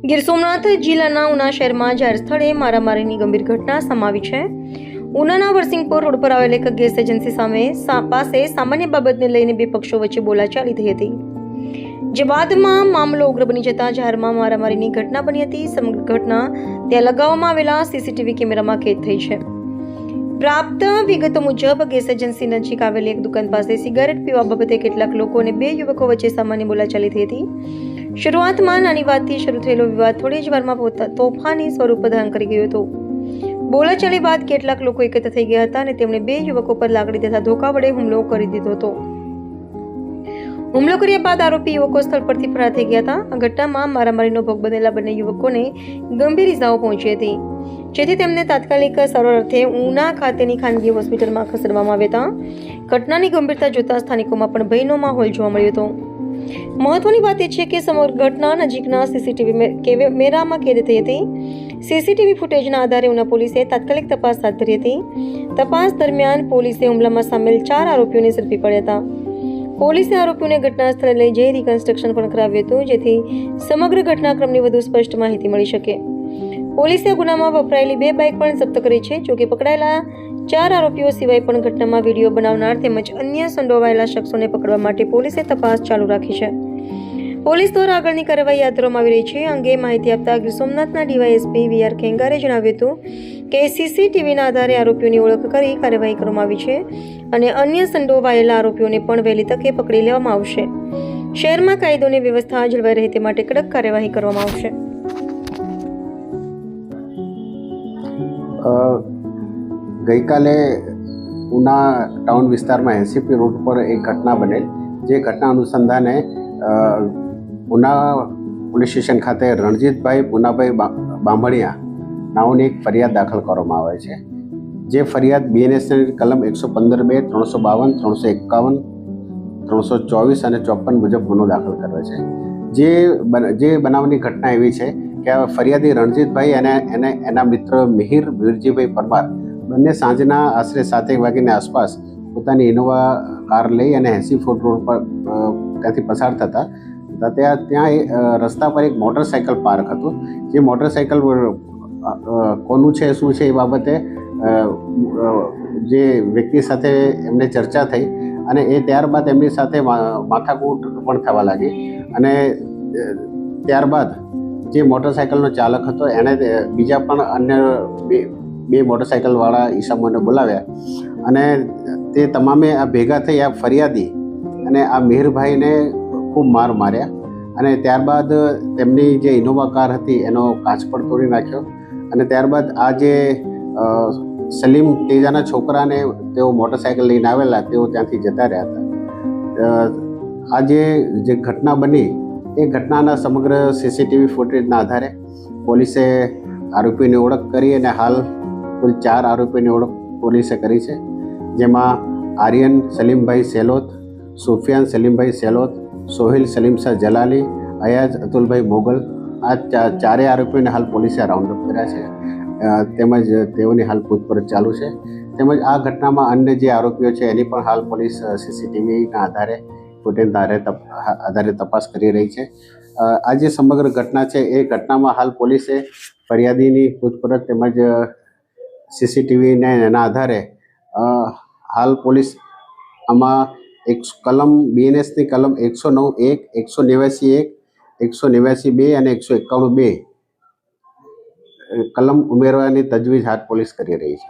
ગીર સોમનાથ જિલ્લાના ઉના શહેરમાં જાહેર સ્થળે મારામારીની ગંભીર ઘટના સામે આવી છે। ઉનાના વરસિંગપુર રોડ પર આવેલ એક ગેસ એજન્સી પાસે સામાન્ય બાબતને લઈને બે પક્ષો વચ્ચે બોલાચાલી થઈ હતી, જે બાદમાં મામલો ઉગ્ર બની જતા જાહેરમાં મારામારીની ઘટના બની હતી। સમગ્ર ઘટના ત્યાં લગાવવામાં આવેલા સીસીટીવી કેમેરામાં કેદ થઈ છે। પ્રાપ્ત વિગતો મુજબ ગેસ એજન્સી નજીક આવેલી એક દુકાન પાસે સિગારેટ પીવા બાબતે કેટલાક લોકો અને બે યુવકો વચ્ચે સામાન્ય બોલાચાલી થઈ હતી। શરૂઆતમાં નાની વાતથી શરૂ થયેલો વિવાદ થોડી જ વારમાં તોફાની સ્વરૂપ ધારણ કરી ગયો હતો। બોલાચાલી બાદ કેટલાક લોકો એકત્ર થઈ ગયા હતા અને તેમણે બે યુવકો પર લાકડી તથા ધોકા વડે હુમલો કરી દીધો હતો। હુમલો કર્યા બાદ આરોપી યુવકો સ્થળ પરથી ફરાર થઈ ગયા હતા। આ ઘટનામાં મારામારીનો ભોગ બનેલા બંને યુવકોને ગંભીર ઇજાઓ પહોંચી હતી, જેથી તેમને તાત્કાલિક સારવાર અર્થે ઉના ખાતેની ખાનગી હોસ્પિટલમાં ખસેડવામાં આવ્યા હતા। ઘટનાની ગંભીરતા જોતા સ્થાનિકોમાં પણ ભયનો માહોલ જોવા મળ્યો હતો। મહત્વની વાત એ છે કે સમગ્ર ઘટના નજીકના સીસીટીવી કેમેરામાં કેદ થઈ હતી। સીસીટીવી ફૂટેજના આધારે ઉના પોલીસે તાત્કાલિક તપાસ હાથ ધરી હતી। તપાસ દરમિયાન પોલીસે હુમલામાં સામેલ 4 આરોપીઓને ઝડપી પડ્યા હતા। પોલીસે આરોપીઓને ઘટના સ્થળે લઈ જઈ રિકન્સ્ટ્રક્શન પણ કરાવ્યું હતું, જેથી સમગ્ર ઘટનાક્રમની વધુ સ્પષ્ટ માહિતી મળી શકે। પોલીસે ગુનામાં વપરાયેલી 2 બાઇક પણ જપ્ત કરી છે। જોકે પકડાયેલા 4 આરોપીઓ સિવાય પણ ઘટનામાં વિડીયો બનાવનાર તેમજ અન્ય સંડોવાયેલા શખ્સોને પકડવા માટે પોલીસે તપાસ ચાલુ રાખી છે। પોલીસ દ્વારા આગળની કાર્યવાહી હાથ ધરવામાં આવી રહી છે। અંગે માહિતી આપતા ગીર સોમનાથના ડીવાયએસપી વીઆર ખેંગારે જણાવ્યું હતું કે સીસીટીવીના આધારે આરોપીઓની ઓળખ કરી કાર્યવાહી કરવામાં આવી છે અને અન્ય સંડોવાયેલા આરોપીઓને પણ વહેલી તકે પકડી લેવામાં આવશે। શહેરમાં કાયદો અને વ્યવસ્થા જળવાઈ રહે તે માટે કડક કાર્યવાહી કરવામાં આવશે। ગઈકાલે ઉના ટાઉન વિસ્તારમાં એનસીપી રોડ પર એક ઘટના બનેલ, જે ઘટના અનુસંધાને ઉના પોલીસ સ્ટેશન ખાતે રણજીતભાઈ પુનાભાઈ બાંભણિયા નાઓની એક ફરિયાદ દાખલ કરવામાં આવે છે। જે ફરિયાદ બીએનએસની કલમ 115(2), 352, 351, 324 અને 54 મુજબ ગુનો દાખલ કરે છે। જે બનાવની ઘટના એવી છે કે આ ફરિયાદી રણજીતભાઈ અને એના મિત્ર મિહિર વીરજીભાઈ પરમાર બંને સાંજના આશરે 7 વાગ્યાની આસપાસ પોતાની ઇનોવા કાર લઈ અને 80 ફૂટ રોડ પર ત્યાંથી પસાર થતા ત્યાં રસ્તા પર એક મોટરસાઇકલ પાર્ક હતું। જે મોટરસાઇકલ કોનું છે શું છે એ બાબતે જે વ્યક્તિ સાથે એમને ચર્ચા થઈ અને એ ત્યારબાદ એમની સાથે માથાકૂટ પણ થવા લાગી અને ત્યારબાદ જે મોટરસાઇકલનો ચાલક હતો એણે બીજા પણ અન્ય બે મોટરસાઇકલવાળા ઈસમોને બોલાવ્યા અને તે તમામે આ ભેગા થઈ આ ફરિયાદી અને આ મિહિરભાઈને ખૂબ માર માર્યા અને ત્યારબાદ તેમની જે ઇનોવા કાર હતી એનો કાચ પણ તોડી નાખ્યો અને ત્યારબાદ આ જે સલીમ તેજાના છોકરાને તેઓ મોટરસાઇકલ લઈને આવેલા તેઓ ત્યાંથી જતા રહ્યા હતા। આ જે ઘટના બની એ ઘટનાના સમગ્ર સીસીટીવી ફૂટેજના આધારે પોલીસે આરોપીની ઓળખ કરી અને હાલ કુલ 4 આરોપીની ઓળખ પોલીસે કરી છે, જેમાં આર્યન સલીમભાઈ સેલોત, સુફિયાન સલીમભાઈ સેલોત, સોહિલ સલીમશાહ જલાલી, અયાજ અતુલભાઈ મોગલ, આ 4 આરોપીઓને હાલ પોલીસે રાઉન્ડઅપ કર્યા છે તેમજ તેઓની હાલ પૂછપરછ ચાલુ છે। તેમજ આ ઘટનામાં અન્ય જે આરોપીઓ છે એની પણ હાલ પોલીસ સીસીટીવીના આધારે ફૂટેજના આધારે તપાસ કરી રહી છે। આ જે સમગ્ર ઘટના છે એ ઘટનામાં હાલ પોલીસે ફરિયાદીની પૂછપરછ તેમજ સીસીટીવીને એના આધારે હાલ પોલીસ આમાં એક કલમ બીએનએસની કલમ 109(1), 189(1), 189(2) અને 191(2) કલમ ઉમેરવાની તજવીજ હાથ પોલીસ કરી રહી છે।